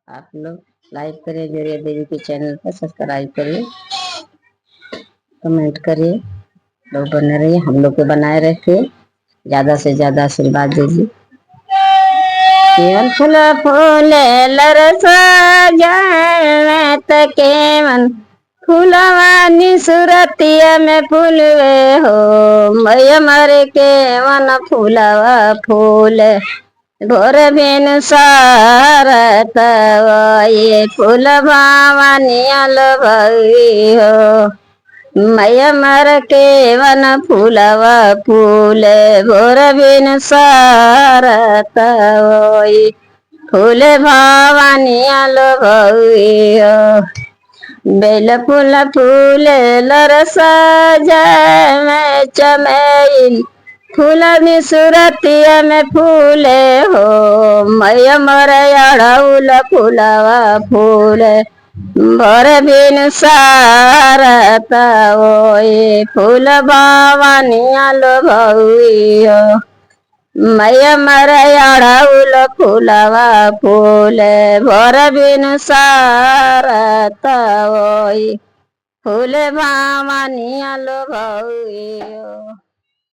आप लोग लाइक करिए, जरिए देवी के चैनल पर सब्सक्राइब करिए, कमेंट करिए, लोग बने रहिए, हम लोग को बनाए रखिए, ज्यादा से ज्यादा आशीर्वाद दीजिए। केवल फूल फूले लरसा जाए केवल फूलवानी सुरतिया में फूलवे हो मैया मर के वन फूलवा फूल भोर बिन सारत ये फूल भवानी भई हो मैया मर के वन फूलवा फूल भोर बिन सारत फूल भवानी भई हो बेल फूल फूल लरसा जय चमेली फूल में सुरतिया में फूले हो मैया मरयाड़ौल फूलवा फूल भर बिन सारत ओए फूल भवानिया लो भई हो मैया मरयाड़ौल फूलवा फूल भर बिन सारत ओए फूल भवानिया लो भई हो।